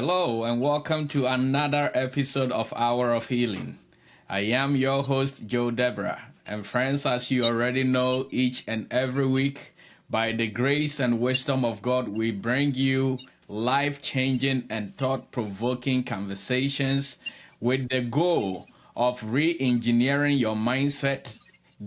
Hello, and welcome to another episode of Hour of Healing. I am your host, Joe Deborah. And friends, as you already know, each and every week, by the grace and wisdom of God, we bring you life changing and thought provoking conversations with the goal of re engineering your mindset,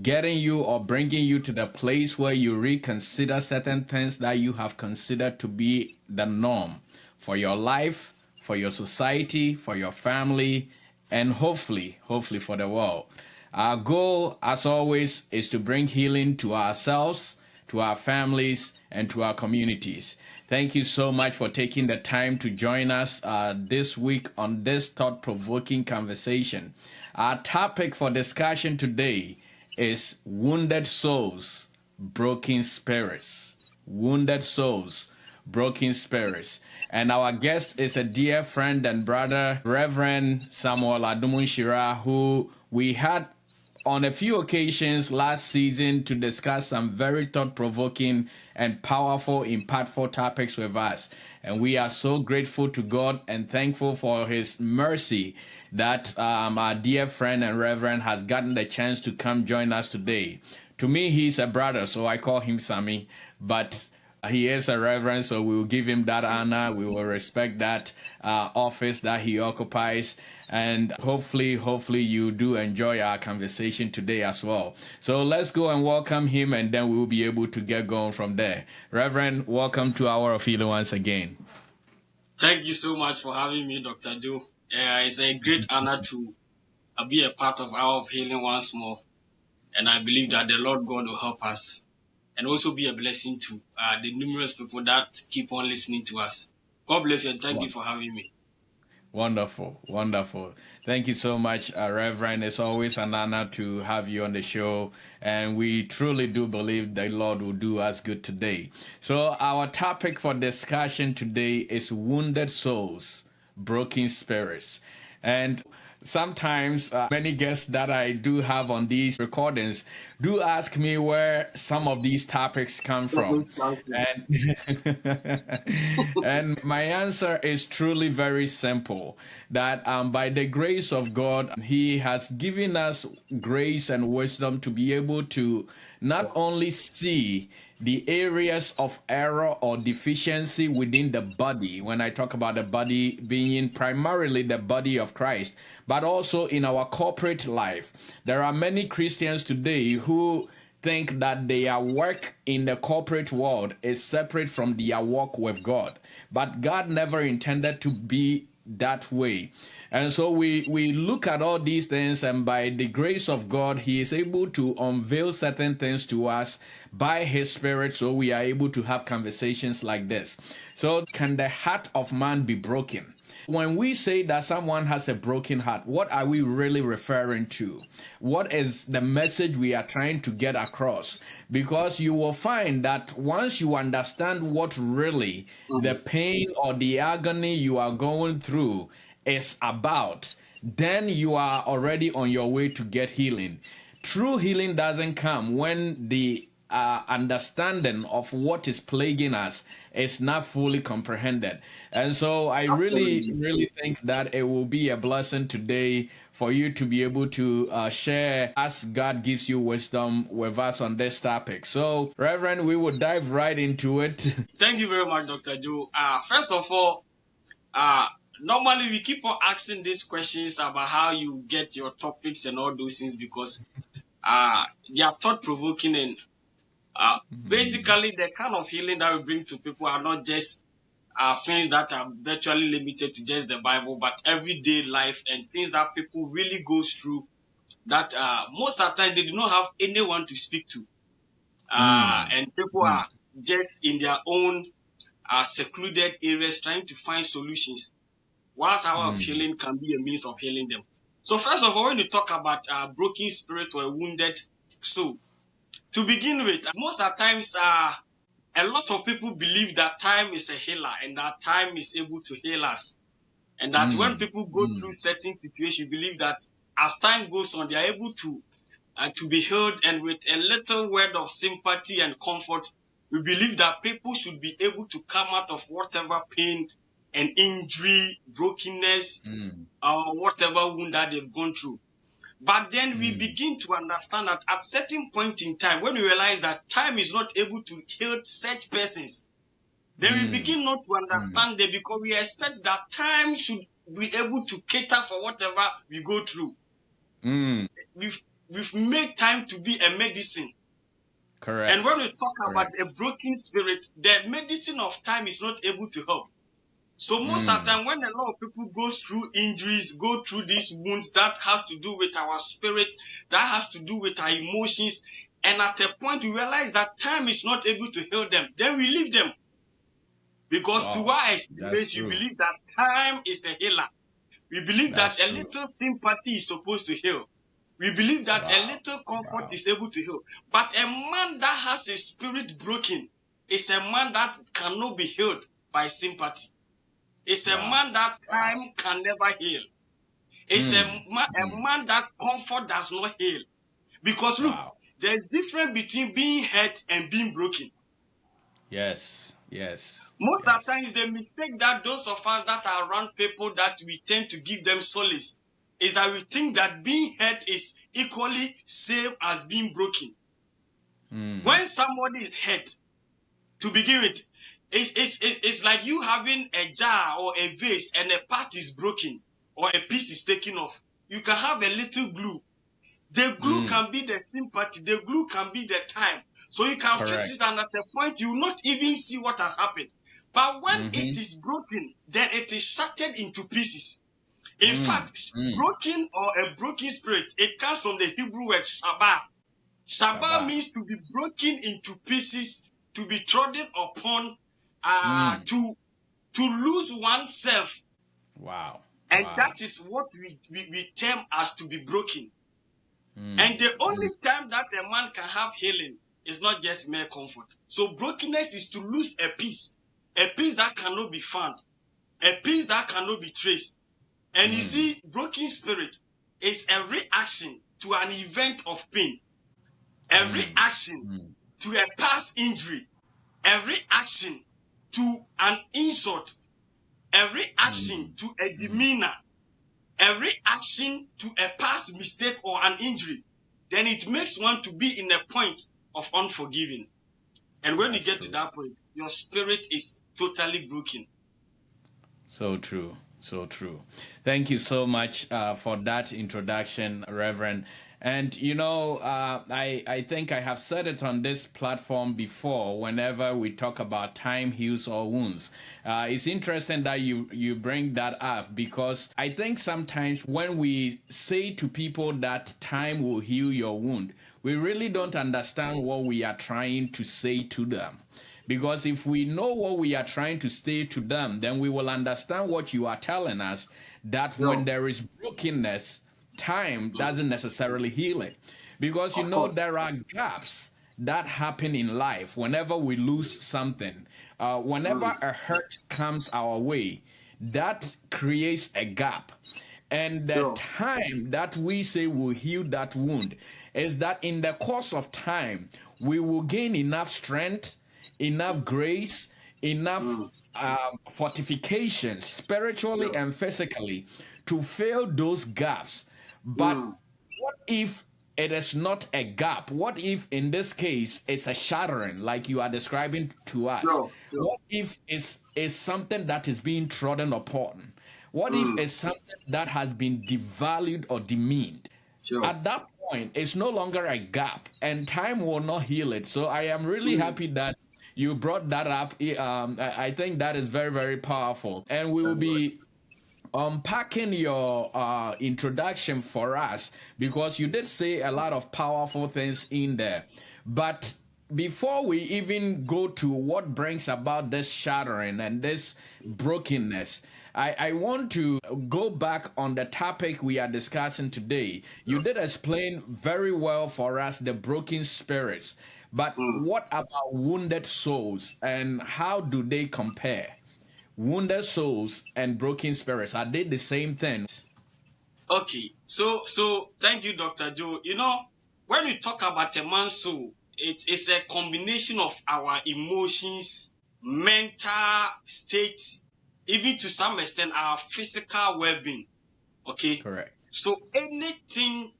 getting you or bringing you to the place where you reconsider certain things that you have considered to be the norm for your life, for your society, for your family, and hopefully for the world. Our goal, as always, is to bring healing to ourselves, to our families, and to our communities. Thank you so much for taking the time to join us this week on this thought provoking conversation. Our topic for discussion today is wounded souls, broken spirits. Wounded souls, broken spirits. And our guest is a dear friend and brother, Reverend Samuel Adom Nhyira, who we had on a few occasions last season to discuss some very thought-provoking and powerful, impactful topics with us. And we are so grateful to God and thankful for his mercy that our dear friend and Reverend has gotten the chance to come join us today. To me, he's a brother, so I call him Sammy, but he is a reverend, so we will give him that honor. We will respect that office that he occupies. And hopefully, you do enjoy our conversation today as well. So let's go and welcome him, and then we will be able to get going from there. Reverend, welcome to Hour of Healing once again. Thank you so much for having me, Dr. Joe. It's a great honor to be a part of Hour of Healing once more. And I believe that the Lord God will help us and also be a blessing to the numerous people that keep on listening to us. God bless you and thank you for having me. Wonderful, wonderful. Thank you so much, Reverend. It's always an honor to have you on the show, and we truly do believe the Lord will do us good today. So, our topic for discussion today is wounded souls, broken spirits. And sometimes many guests that I do have on these recordings do ask me where some of these topics come from. And and my answer is truly very simple that by the grace of God, He has given us grace and wisdom to be able to not only see the areas of error or deficiency within the body, when I talk about the body being primarily the body of Christ, but also in our corporate life. There are many Christians today who think that their work in the corporate world is separate from their work with God. But God never intended to be that way. And so we look at all these things, and by the grace of God, He is able to unveil certain things to us by His Spirit, so we are able to have conversations like this. So, can the heart of man be broken? When we say that someone has a broken heart, what are we really referring to? What is the message we are trying to get across? Because you will find that once you understand what really the pain or the agony you are going through is about, then you are already on your way to get healing. True healing doesn't come when the understanding of what is plaguing us is not fully comprehended. And so I really think that it will be a blessing today for you to be able to share as God gives you wisdom with us on this topic. So, Reverend, we will dive right into it. Thank you very much, Dr. Joe. First of all, normally we keep on asking these questions about how you get your topics and all those things because they are thought-provoking and basically, the kind of healing that we bring to people are not just things that are virtually limited to just the Bible, but everyday life and things that people really go through that most of the time they do not have anyone to speak to. And people are just in their own secluded areas trying to find solutions, whilst our healing can be a means of healing them. So first of all, when you talk about broken spirit or a wounded soul, to begin with, most of the times, a lot of people believe that time is a healer and that time is able to heal us. And that when people go through certain situations, believe that as time goes on, they are able to be healed. And with a little word of sympathy and comfort, we believe that people should be able to come out of whatever pain an injury, brokenness, or whatever wound that they've gone through. But then we begin to understand that at certain point in time, when we realize that time is not able to heal such persons, then we begin not to understand them, because we expect that time should be able to cater for whatever we go through. We've made time to be a medicine. Correct. And when we talk about a broken spirit, the medicine of time is not able to help. So most of the time, when a lot of people go through injuries, go through these wounds that has to do with our spirit, that has to do with our emotions, and at a point we realize that time is not able to heal them, then we leave them. Because to our estimation, we believe that time is a healer. We believe that a little sympathy is supposed to heal. We believe that a little comfort is able to heal. But a man that has a spirit broken is a man that cannot be healed by sympathy. It's a man that time can never heal. It's a man that comfort does not heal. Because look, there's difference between being hurt and being broken. Yes. Most of the times, the mistake that those of us that are around people that we tend to give them solace is that we think that being hurt is equally same as being broken. When somebody is hurt, to begin with, it's like you having a jar or a vase and a part is broken or a piece is taken off. You can have a little glue. The glue can be the sympathy. The glue can be the time. So you can fix it, and at the point you will not even see what has happened. But when it is broken, then it is shattered into pieces. In fact, broken or a broken spirit, it comes from the Hebrew word shabah. Shabah means to be broken into pieces, to be trodden upon, to lose oneself. And that is what we term as to be broken. And the only time that a man can have healing is not just mere comfort. So brokenness is to lose a piece that cannot be found, a piece that cannot be traced. And you see, broken spirit is a reaction to an event of pain, a reaction to a past injury, a reaction to an insult, a reaction to a demeanor, a reaction to a past mistake or an injury. Then it makes one to be in a point of unforgiving. And when you get to that point, your spirit is totally broken. So true. Thank you so much for that introduction, Reverend. And I think I have said it on this platform before. Whenever we talk about time heals all wounds, it's interesting that you bring that up, because I think sometimes when we say to people that time will heal your wound, we really don't understand what we are trying to say to them. Because if we know what we are trying to say to them, then we will understand what you are telling us, that when there is brokenness, time doesn't necessarily heal it. Because there are gaps that happen in life whenever we lose something. Whenever a hurt comes our way, that creates a gap. And the time that we say will heal that wound is that in the course of time, we will gain enough strength, enough grace, enough fortifications, spiritually and physically, to fill those gaps. But what if it is not a gap? What if, in this case, it's a shattering, like you are describing to us? What if it's something that is being trodden upon? What if it's something that has been devalued or demeaned? At that point, it's no longer a gap, and time will not heal it. So I am really happy that you brought that up. I think that is very, very powerful. And we will be unpacking your introduction for us, because you did say a lot of powerful things in there. But before we even go to what brings about this shattering and this brokenness, I want to go back on the topic we are discussing today. You did explain very well for us the broken spirits, but what about wounded souls, and how do they compare? Wounded souls and broken spirits, are they the same thing? Okay, so thank you, Dr. Joe. When we talk about a man's soul, it's a combination of our emotions, mental state, even to some extent, our physical well-being. Okay? Correct. So anything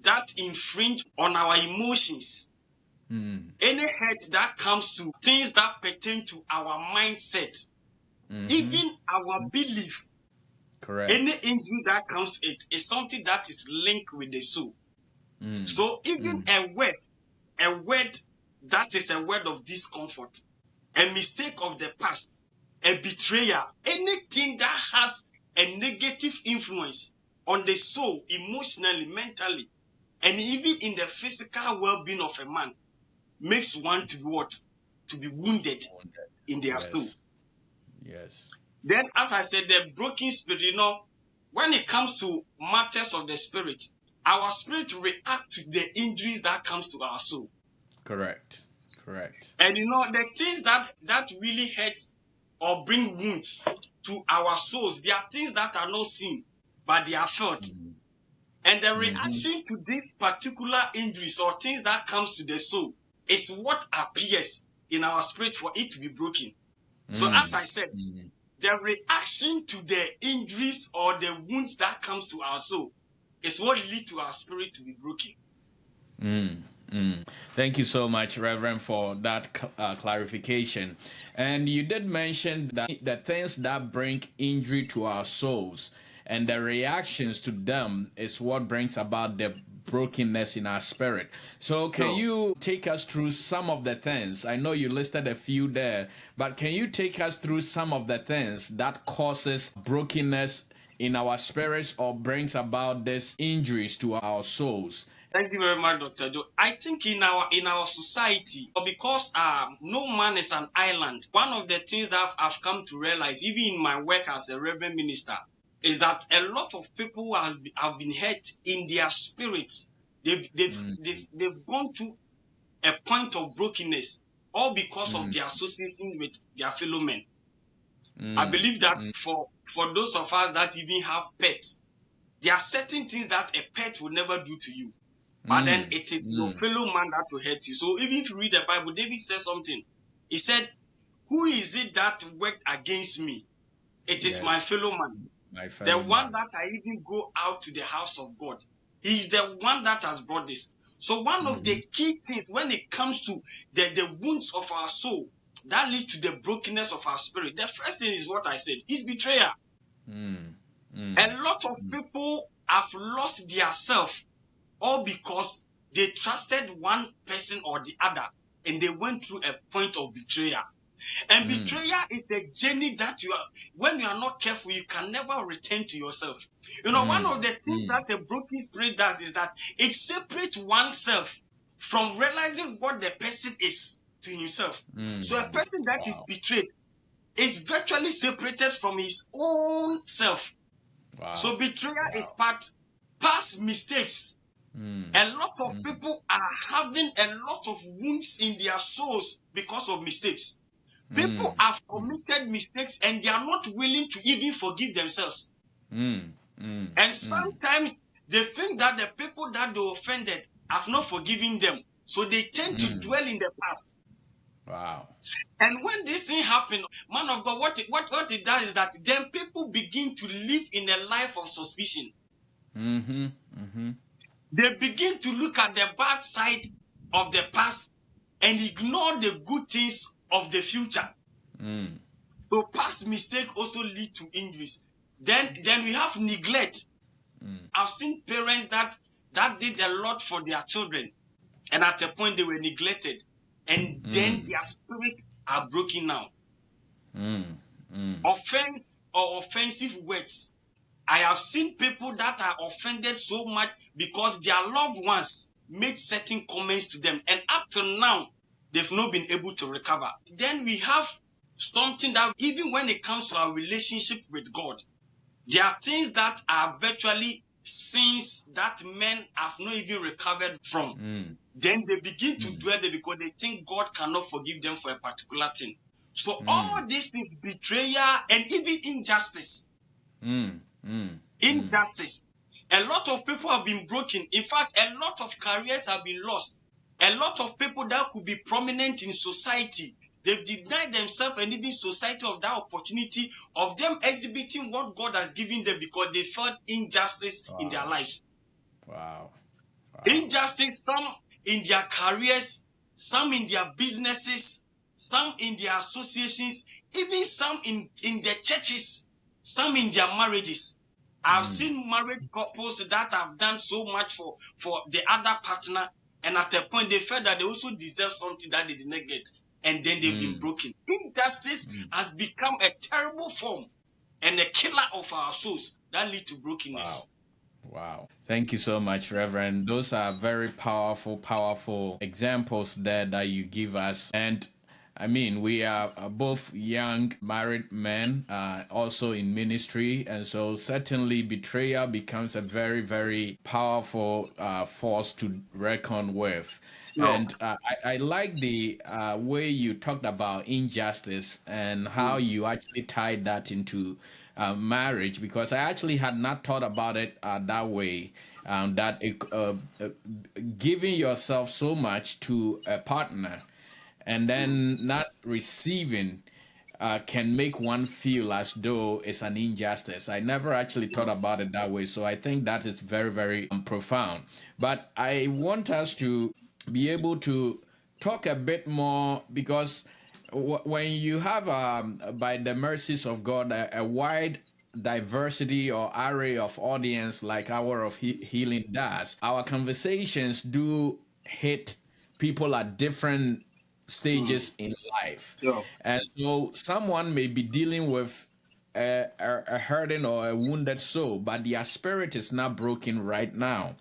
that infringe on our emotions, any hurt that comes to things that pertain to our mindset, even our belief, correct. Any injury that comes to it is something that is linked with the soul. So even a word that is a word of discomfort, a mistake of the past, a betrayal, anything that has a negative influence on the soul, emotionally, mentally, and even in the physical well-being of a man, makes one to be what? To be wounded in their soul. Yes. Then, as I said, the broken spirit, when it comes to matters of the spirit, our spirit react to the injuries that comes to our soul. Correct. And the things that really hurt or bring wounds to our souls, they are things that are not seen, but they are felt. And the reaction to these particular injuries or things that comes to the soul is what appears in our spirit for it to be broken. So as I said, the reaction to the injuries or the wounds that comes to our soul is what leads to our spirit to be broken. Thank you so much, Reverend, for that clarification. And you did mention that the things that bring injury to our souls and the reactions to them is what brings about the brokenness in our spirit. So, can you take us through some of the things? I know you listed a few there, but can you take us through some of the things that causes brokenness in our spirits or brings about these injuries to our souls? Thank you very much, Dr. Joe. I think in our society, because no man is an island, one of the things that I've come to realize, even in my work as a reverend minister, is that a lot of people have been hurt in their spirits. They've gone to a point of brokenness, all because of their association with their fellow men. I believe that for those of us that even have pets, there are certain things that a pet will never do to you. But then it is your fellow man that will hurt you. So even if you read the Bible, David said something. He said, "Who is it that worked against me? It is my fellow man. The one that I even go out to the house of God. He is the one that has brought this." So one of the key things when it comes to the wounds of our soul that leads to the brokenness of our spirit, the first thing is what I said, is betrayal. A lot of people have lost their self, all because they trusted one person or the other and they went through a point of betrayal. And betrayal is a journey that when you are not careful, you can never return to yourself. One of the things that a broken spirit does is that it separates oneself from realizing what the person is to himself. So a person that is betrayed is virtually separated from his own self. So betrayal is past mistakes. A lot of people are having a lot of wounds in their souls because of mistakes. People have committed mistakes and they are not willing to even forgive themselves. And sometimes they think that the people that they offended have not forgiven them. So they tend to dwell in the past. Wow. And when this thing happens, man of God, what it does is that then people begin to live in a life of suspicion. They begin to look at the bad side of the past and ignore the good things of the future. So past mistakes also lead to injuries. Then we have neglect. I've seen parents that did a lot for their children, and at a point they were neglected, and then their spirits are broken now. Offense or offensive words. I have seen people that are offended so much because their loved ones made certain comments to them, and up till now, they've not been able to recover. Then we have something that even when it comes to our relationship with God, there are things that are virtually sins that men have not even recovered from. Then they begin to dwell there because they think God cannot forgive them for a particular thing. So all these things, betrayal and even injustice. Injustice. A lot of people have been broken. In fact, a lot of careers have been lost. A lot of people that could be prominent in society They've denied themselves and even society of that opportunity of them exhibiting what God has given them because they felt injustice in their Wow. lives. Wow. Wow. Injustice, some in their careers, some in their businesses, some in their associations, even some in their churches, some in their marriages. I've seen married couples that have done so much for the other partner, and at a point they felt that they also deserve something that they did not get, and then they've been broken. Injustice has become a terrible form and a killer of our souls that lead to Wow. brokenness. Wow. Thank you so much, Reverend. Those are very powerful, powerful examples there that you give us. And I mean, we are both young married men, also in ministry. And so certainly betrayal becomes a very, very powerful force to reckon with. Sure. And I like the way you talked about injustice and how you actually tied that into marriage, because I actually had not thought about it that way. That giving yourself so much to a partner and then not receiving can make one feel as though it's an injustice. I never actually thought about it that way. So I think that is very, very profound. But I want us to be able to talk a bit more because when you have, by the mercies of God, a wide diversity or array of audience like Hour of Healing does, our conversations do hit people at different stages in life. Sure. And so someone may be dealing with a hurting or a wounded soul, but their spirit is not broken right now.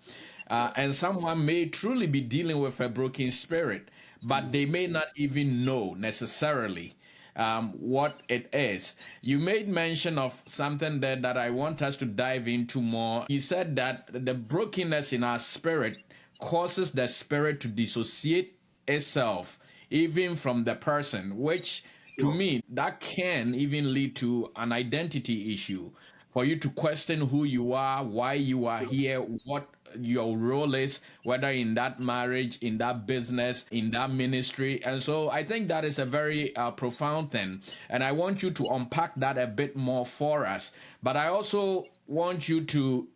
And someone may truly be dealing with a broken spirit, but they may not even know necessarily what it is. You made mention of something there that I want us to dive into more. You said that the brokenness in our spirit causes the spirit to dissociate itself even from the person, which to Sure. me, that can even lead to an identity issue for you to question who you are, why you are here, what your role is, whether in that marriage, in that business, in that ministry. And so I think that is a very profound thing. And I want you to unpack that a bit more for us. But I also want you to,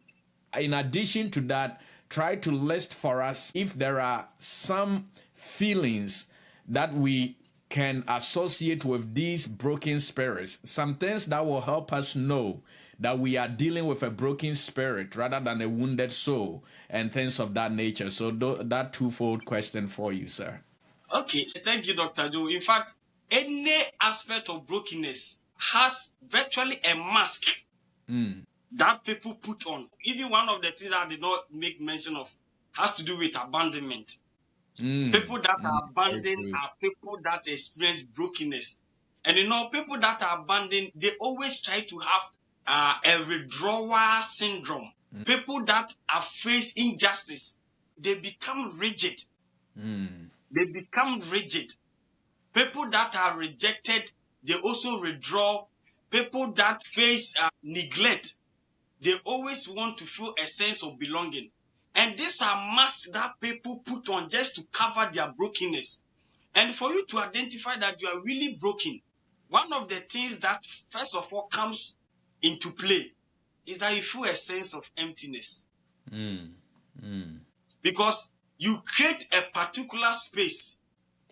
in addition to that, try to list for us if there are some feelings that we can associate with these broken spirits, some things that will help us know that we are dealing with a broken spirit rather than a wounded soul and things of that nature. So that twofold question for you, sir. Okay, thank you, Dr. Joe. In fact, any aspect of brokenness has virtually a mask that people put on. Even one of the things I did not make mention of has to do with abandonment. People that are Very abandoned true. are people that experience brokenness. And people that are abandoned, they always try to have a withdrawal syndrome. People that have faced injustice, they become rigid. They become rigid. People that are rejected, they also withdraw. People that face neglect, they always want to feel a sense of belonging. And these are masks that people put on just to cover their brokenness. And for you to identify that you are really broken, one of the things that first of all comes into play is that you feel a sense of emptiness. Because you create a particular space,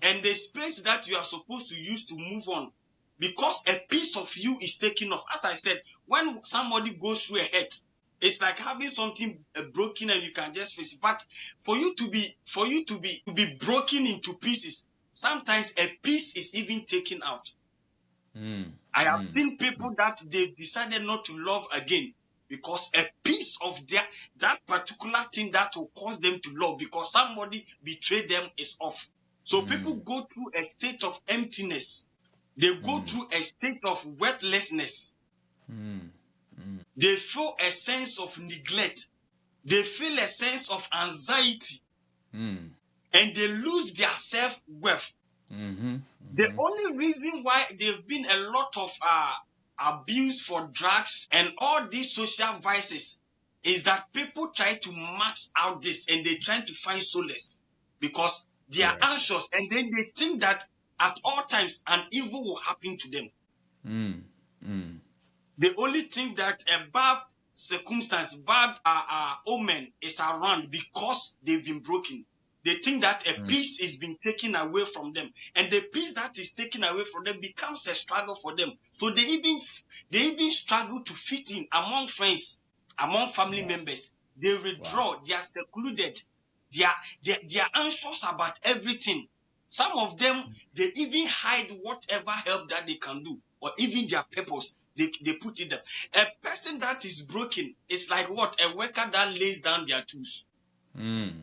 and the space that you are supposed to use to move on, because a piece of you is taken off. As I said, when somebody goes through a hurt, it's like having something broken and you can just face it. But for you to be broken into pieces, sometimes a piece is even taken out. I have seen people that they decided not to love again because a piece of that particular thing that will cause them to love because somebody betrayed them is off. So people go through a state of emptiness. They go through a state of worthlessness. They feel a sense of neglect. They feel a sense of anxiety. And they lose their self-worth. The only reason why there've been a lot of abuse for drugs and all these social vices is that people try to max out this and they try to find solace because they are anxious and then they think that at all times an evil will happen to them. Mm. Mm. They only think that a bad circumstance, bad omen is around because they've been broken. They think that a Mm. peace is being taken away from them, and the peace that is taken away from them becomes a struggle for them. So they even struggle to fit in among friends, among family Wow. members. They Wow. withdraw. They are secluded. They are anxious about everything. Some of them, they even hide whatever help that they can do, or even their purpose. They put it there. A person that is broken is like what? A worker that lays down their tools. Mm.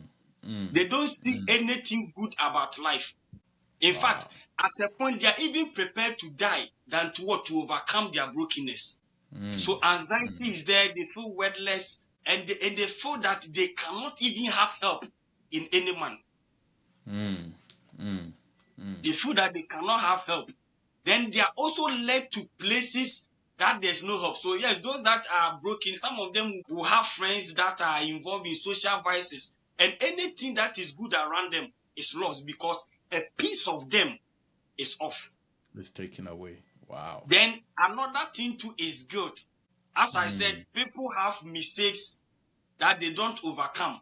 Mm. They don't see Mm. anything good about life. In fact, Wow. at a point, they are even prepared to die than to what? To overcome their brokenness. Mm. So anxiety Mm. is there, they feel worthless, and they feel that they cannot even have help in any man. Mm. Mm. Mm. They feel that they cannot have help. Then they are also led to places that there's no help. So yes, those that are broken, some of them will have friends that are involved in social vices, and anything that is good around them is lost because a piece of them is off. It's taken away. Wow. Then another thing too is guilt. As I said, Mm. people have mistakes that they don't overcome.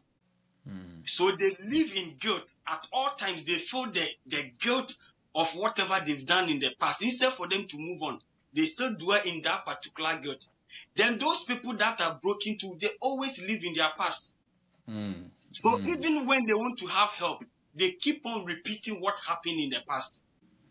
Mm. So they live in guilt at all times. They feel the guilt of whatever they've done in the past. Instead for them to move on, they still dwell in that particular guilt. Then those people that are broken too, they always live in their past. Mm. So Mm. even when they want to have help, they keep on repeating what happened in the past.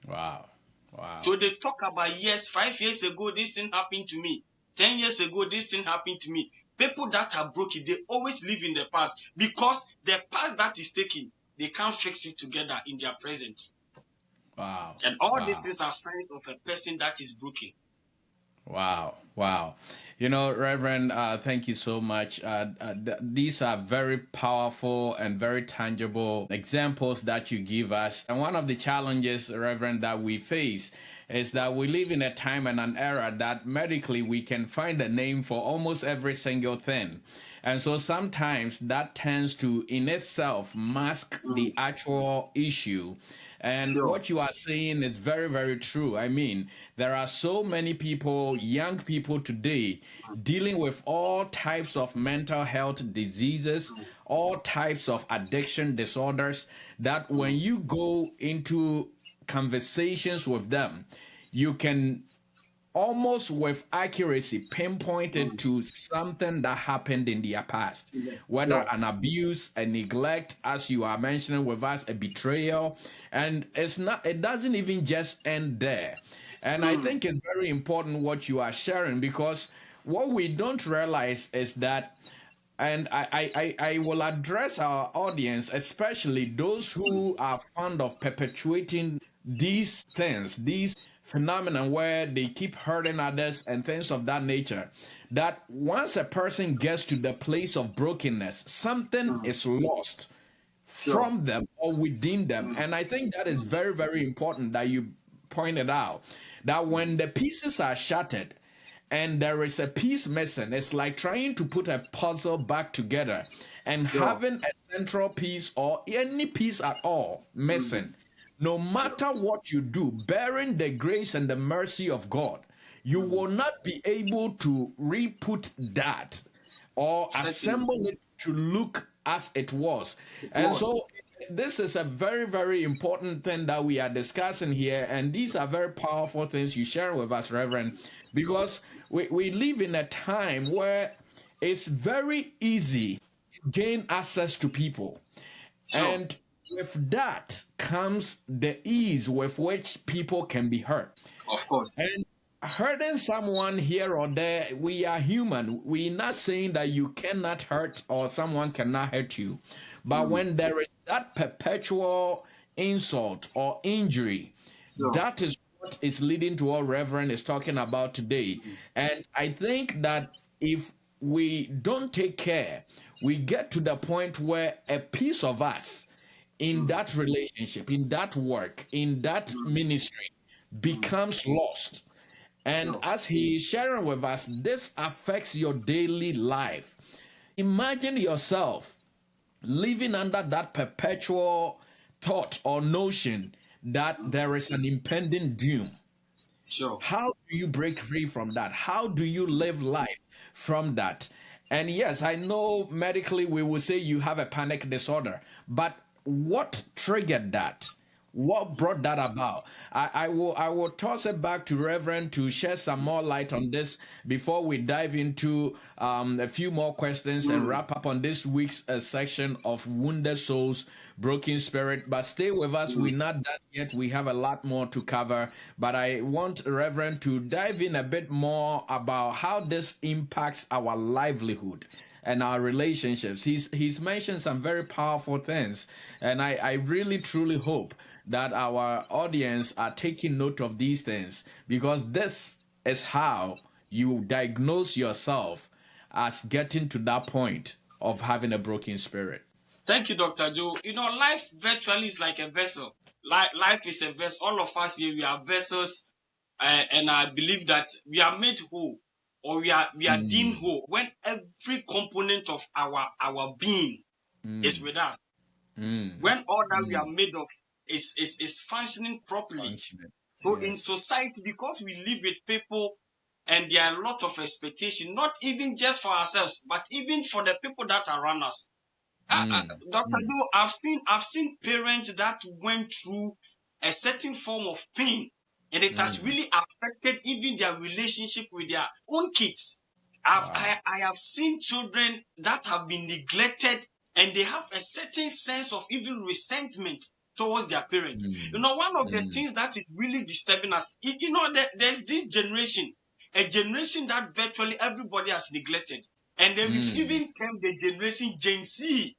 Wow. Wow. So they talk about, yes, 5 years ago, this thing happened to me. 10 years ago, this thing happened to me. People that are broken, they always live in the past because the past that is taken, they can't fix it together in their present. Wow. And all these Wow. things are signs of a person that is broken. Wow, wow. You know, Reverend, thank you so much. These are very powerful and very tangible examples that you give us. And one of the challenges, Reverend, that we face is that we live in a time and an era that medically we can find a name for almost every single thing. And so sometimes that tends to, in itself, mask the Mm, actual issue. And sure. what you are saying is very, very true. I mean, there are so many people, young people today, dealing with all types of mental health diseases, Mm, all types of addiction disorders, that when mm, you go into conversations with them, you can almost with accuracy pinpointed mm. to something that happened in their past, Yeah, whether sure. an abuse, a neglect, as you are mentioning with us, a betrayal. And it doesn't even just end there. And I Mm, think it's very important what you are sharing, because what we don't realize is that, and I will address our audience, especially those mm, who are fond of perpetuating these things, these phenomena where they keep hurting others and things of that nature. That once a person gets to the place of brokenness, something mm. is lost Sure. from them or within them. Mm, And I think that is mm, very, very important that you pointed out that mm. when the pieces are shattered and there is a piece missing, it's like trying to put a puzzle back together and Sure. having a central piece or any piece at all Mm, missing. No sure. matter what you do, bearing the grace and the mercy of God, you Mm. will not be able to re-put that or Certainly. assemble it to look as it was. It And was. so this is a very, very important thing that we are discussing here. And these are very powerful things you share with us, Reverend, because we live in a time where it's very easy to gain access to people. Sure. And with that comes the ease with which people can be hurt. Of course. And hurting someone here or there, we are human. We're not saying that you cannot hurt or someone cannot hurt you. But Mm. when there is that perpetual insult or injury, Sure. that is what is leading to what Reverend is talking about today. Mm. And I think that if we don't take care, we get to the point where a piece of us in Mm. that relationship, in that work, in that Mm. ministry Mm. becomes lost. And Sure. as he is sharing with us, this affects your daily life. Imagine yourself living under that perpetual thought or notion that there is an impending doom. Sure. How do you break free from that? How do you live life from that? And yes, I know medically we will say you have a panic disorder, but what triggered that? What brought that about? I will toss it back to Reverend to share some more light on this before we dive into a few more questions and Mm. wrap up on this week's section of Wounded Souls, Broken Spirit. But stay with us. Mm. We're not done yet. We have a lot more to cover. But I want Reverend to dive in a bit more about how this impacts our livelihood and our relationships. He's mentioned some very powerful things, and I really truly hope that our audience are taking note of these things, because this is how you diagnose yourself as getting to that point of having a broken spirit. Thank you, Dr. Joe. Life virtually is like a vessel. Life is a vessel. All of us here, we are vessels, and I believe that we are made whole, or we are deemed Mm, whole when every component of our being is mm, with us. mm, When all that we are mm. made of is functioning properly. Functioning. So in Yes. society, because we live with people and there are a lot of expectation, not even just for ourselves, but even for the people that are around us. Mm, Dr. mm, Joe, I've seen parents that went through a certain form of pain, and it has mm. really affected even their relationship with their own kids. Wow. I have seen children that have been neglected, and they have a certain sense of even resentment towards their parents. Mm, One of the mm, things that is really disturbing us, there's this generation, a generation that virtually everybody has neglected. And then we've mm, even termed the generation Gen Z.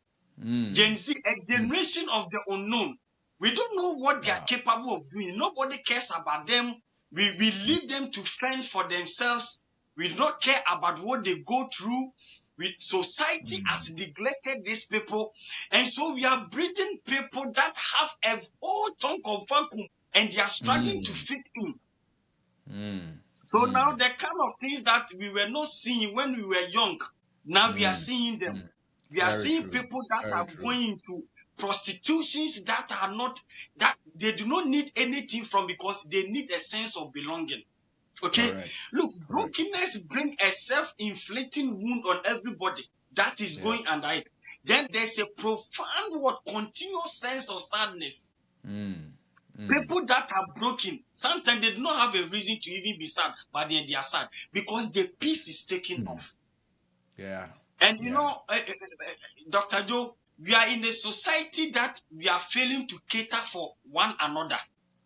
Gen mm. Z, a Mm. generation of the unknown. We don't know what they are Wow. capable of doing. Nobody cares about them. We leave them to fend for themselves. We do not care about what they go through. Society Mm, has neglected these people. And so we are breeding people that have a whole chunk of vacuum and they are struggling to mm, fit in. mm, So now mm, the kind of things that we were not seeing when we were young, now we are mm, seeing them. mm. We are Very seeing true. people that Very are true. going into prostitutions that are not, that they do not need anything from, because they need a sense of belonging. Okay, Correct. look, Correct. brokenness bring a self-inflicting wound on everybody that is Yeah. going under it. Then there's a profound, continuous sense of sadness. Mm, mm, People that are broken, sometimes they do not have a reason to even be sad, but then they are sad because the peace is taken mm. off. Yeah. And Yeah. Dr. Joe, we are in a society that we are failing to cater for one another.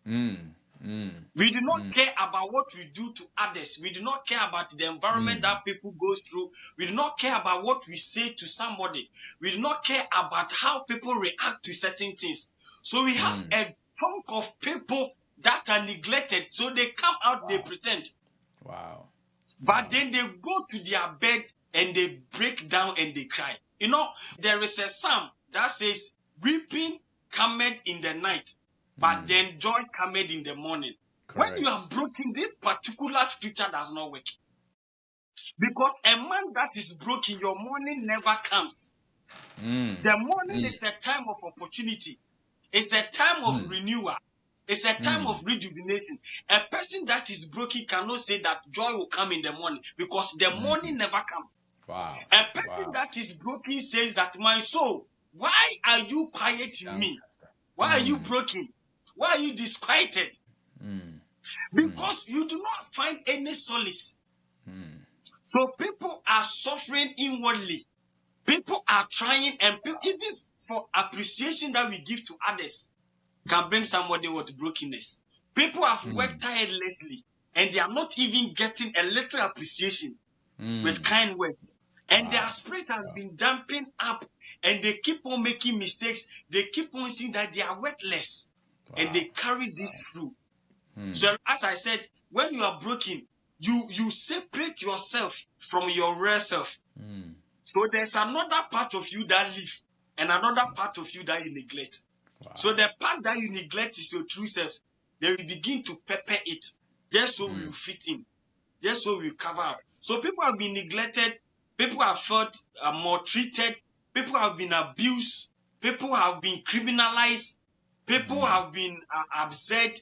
Mm, mm, We do not mm, care about what we do to others. We do not care about the environment mm, that people go through. We do not care about what we say to somebody. We do not care about how people react to certain things. So we have mm. a chunk of people that are neglected. So they come out, they Wow. pretend. Wow. But Wow. then they go to their bed and they break down and they cry. There is a psalm that says, weeping cometh in the night, but Mm. then joy cometh in the morning. When you Correct. are broken, this particular scripture does not work. Because a man that is broken, your morning never comes. Mm, The morning mm, is a time of opportunity. It's a time of mm, renewal. It's a time mm. of rejuvenation. A person that is broken cannot say that joy will come in the morning, because the morning Mm. never comes. Wow. A person Wow. that is broken says that, my soul, why are you quiet in Young. me? Why are you Mm, broken? Why are you disquieted? mm, mm, Because you do not find any solace. mm. So people are suffering inwardly. People are trying, and even for appreciation that we give to others can bring somebody with brokenness. People have worked Mm. tirelessly and they are not even getting a little appreciation with Mm. kind words. And their Wow. spirit has Wow. been dampened up, and they keep on making mistakes. They keep on seeing that they are worthless, and Wow. they carry this through. Mm. So, as I said, when you are broken, you separate yourself from your real self. Mm. So there's another part of you that live, and another part of you that you neglect. So Wow. the part that you neglect is your true self. They will begin to pepper it, just so we Mm. will fit in, just so we cover up. So people have been neglected, people have felt maltreated, people have been abused, people have been criminalized, People have been upset.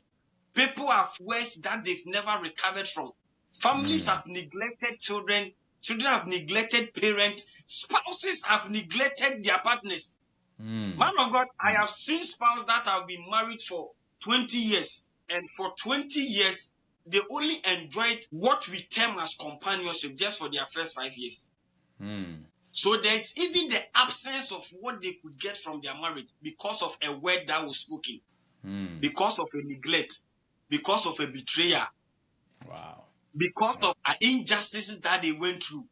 People have worse that they've never recovered from. Families have neglected children. Children have neglected parents. Spouses have neglected their partners. Man of God, I have seen spouses that have been married for 20 years. And for 20 years, they only enjoyed what we term as companionship just for their first 5 years. So there's even the absence of what they could get from their marriage because of a word that was spoken, because of a neglect, because of a betrayal, because of injustices that they went through,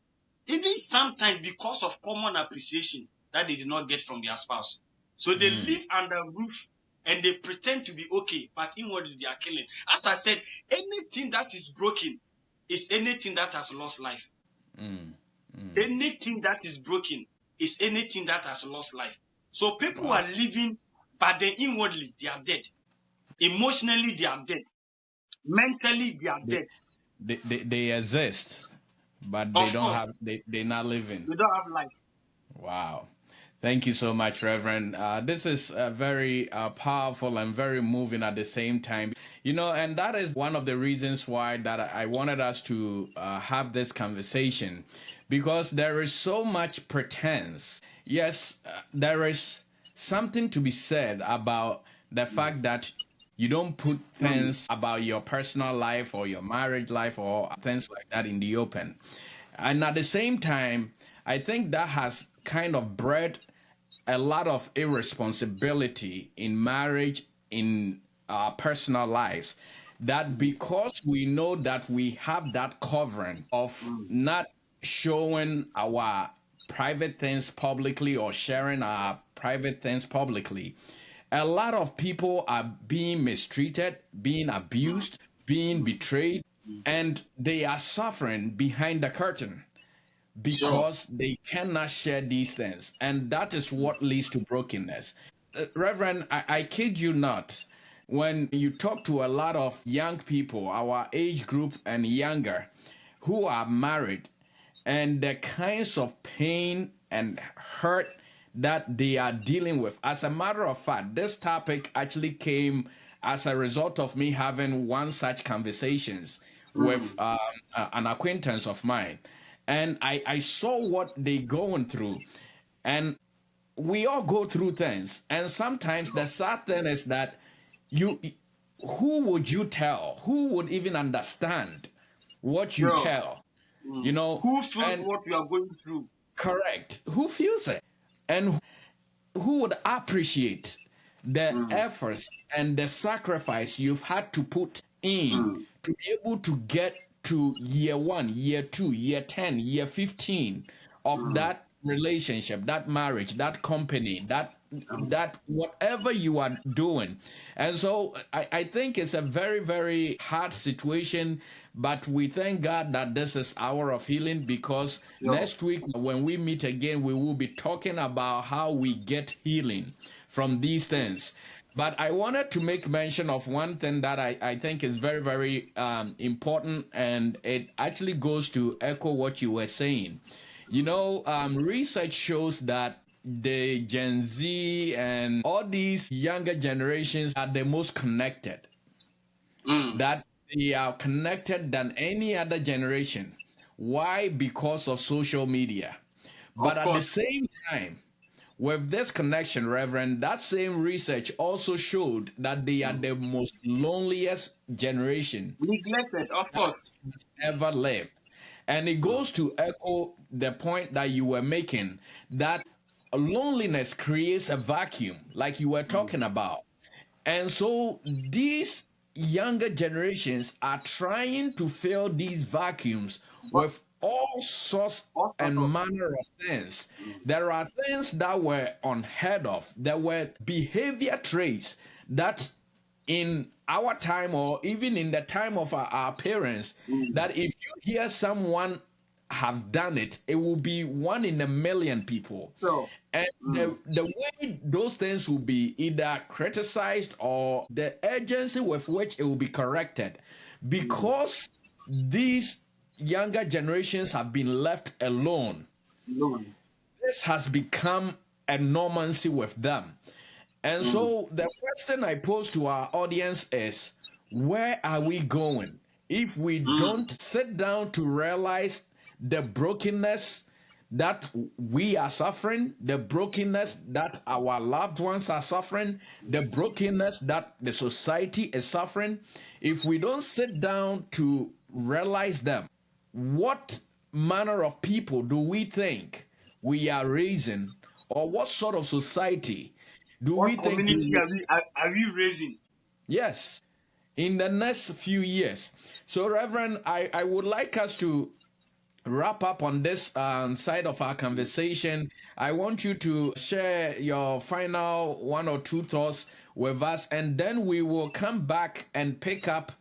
even sometimes because of common appreciation that they did not get from their spouse. So they live under a roof and they pretend to be okay, but inwardly they are killing. As I said, anything that is broken is anything that has lost life. Anything that is broken is anything that has lost life. So people are living, but then inwardly they are dead. Emotionally they are dead. Mentally they are dead. They exist, but they don't have they're not living. They don't have life. Wow. Thank you so much, Reverend. This is very powerful and very moving at the same time. And that is one of the reasons why that I wanted us to have this conversation, because there is so much pretense. Yes, there is something to be said about the fact that you don't put things about your personal life or your marriage life or things like that in the open. And at the same time, I think that has kind of bred a lot of irresponsibility in marriage, in our personal lives. That because we know that we have that covering of not showing our private things publicly or sharing our private things publicly, a lot of people are being mistreated, being abused, being betrayed, and they are suffering behind the curtain because they cannot share these things. And that is what leads to brokenness. Reverend, I kid you not, when you talk to a lot of young people, our age group and younger, who are married, and the kinds of pain and hurt that they are dealing with. As a matter of fact, this topic actually came as a result of me having one such conversations with an acquaintance of mine. And I saw what they going through. And we all go through things. And sometimes the sad thing is that you who would you tell? Who would even understand what you tell? Who feels what we are going through? Correct. Who feels it? And who would appreciate the efforts and the sacrifice you've had to put in to be able to get to year 1, year 2, year 10, year 15 of that relationship, that marriage, that company, that whatever you are doing. And so I think it's a very, very hard situation, but we thank God that this is hour of healing, because next week when we meet again, we will be talking about how we get healing from these things. But I wanted to make mention of one thing that I think is very, very important, and it actually goes to echo what you were saying. Research shows that the Gen Z and all these younger generations are the most connected, that they are connected than any other generation. Why? Because of social media. But at the same time, with this connection, Reverend, that same research also showed that they are the most loneliest generation Neglected, of course. ever lived. And it goes to echo the point that you were making, that loneliness creates a vacuum, like you were talking about. And so these younger generations are trying to fill these vacuums with all sorts and manner of things. There are things that were unheard of. There were behavior traits that in our time, or even in the time of our parents, that if you hear someone have done it, it will be 1 in a million people. And the way those things will be either criticized or the urgency with which it will be corrected, because these younger generations have been left alone. This has become a normancy with them. And Mm. so the question I pose to our audience is, where are we going if we Mm. don't sit down to realize the brokenness that we are suffering, the brokenness that our loved ones are suffering, the brokenness that the society is suffering? If we don't sit down to realize them, what manner of people do we think we are raising, or what sort of society do What we think we community will? are we raising? Yes, in the next few years. So, Reverend, I would like us to wrap up on this side of our conversation. I want you to share your final one or two thoughts with us, and then we will come back and pick up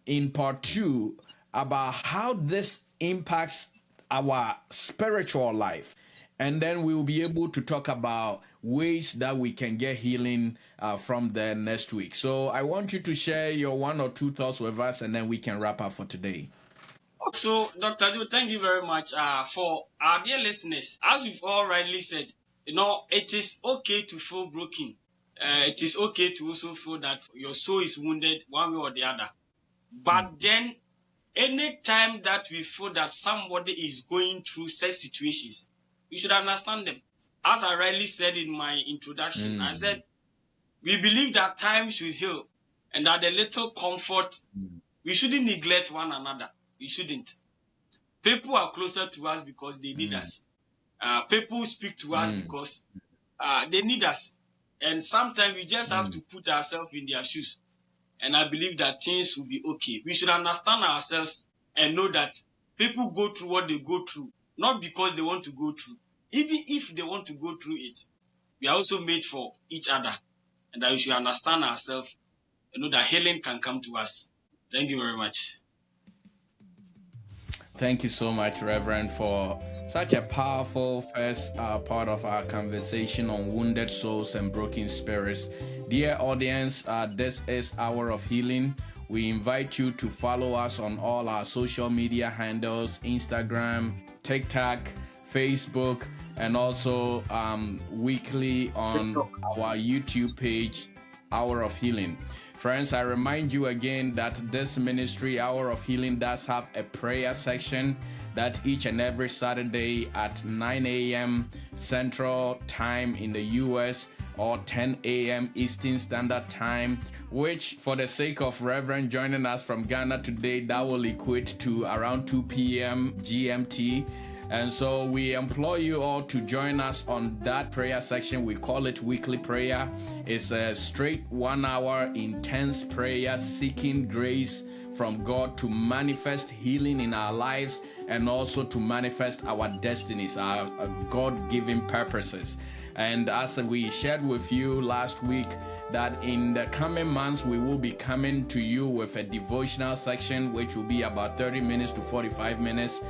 in part two about how this impacts our spiritual life. And then we will be able to talk about ways that we can get healing from there next week. So I want you to share your one or two thoughts with us, and then we can wrap up for today. So, Dr. Joe, thank you very much for our dear listeners. As we've all rightly said, it is okay to feel broken. It is okay to also feel that your soul is wounded one way or the other. But then, any time that we feel that somebody is going through such situations, we should understand them. As I rightly said in my introduction, I said, we believe that time should heal and that the little comfort, we shouldn't neglect one another. We shouldn't. People are closer to us because they need us. People speak to us because they need us. And sometimes we just have to put ourselves in their shoes. And I believe that things will be okay. We should understand ourselves and know that people go through what they go through, not because they want to go through. Even if they want to go through it, we are also made for each other. And that we should understand ourselves and know that healing can come to us. Thank you very much. Thank you so much, Reverend, for such a powerful first part of our conversation on wounded souls and broken spirits. Dear audience, this is Hour of Healing. We invite you to follow us on all our social media handles: Instagram, TikTok, Facebook, and also weekly on TikTok. our YouTube page, Hour of Healing. Friends, I remind you again that this ministry, Hour of Healing, does have a prayer section that each and every Saturday at 9 a.m. Central Time in the US or 10 a.m. Eastern Standard Time, which, for the sake of Reverend joining us from Ghana today, that will equate to around 2 p.m. GMT. And so we implore you all to join us on that prayer section. We call it weekly prayer. It's a straight 1 hour intense prayer seeking grace from God to manifest healing in our lives and also to manifest our destinies, our God-given purposes. And as we shared with you last week, that in the coming months we will be coming to you with a devotional section which will be about 30 minutes to 45 minutes.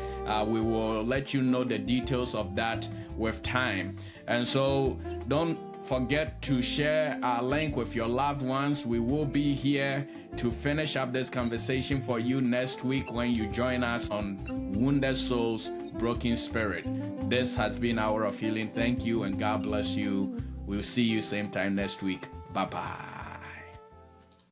We will let you know the details of that with time. And so don't forget to share our link with your loved ones. We will be here to finish up this conversation for you next week when you join us on Wounded Souls, Broken Spirit. This has been Hour of Healing. Thank you and God bless you. We'll see you same time next week. Bye-bye.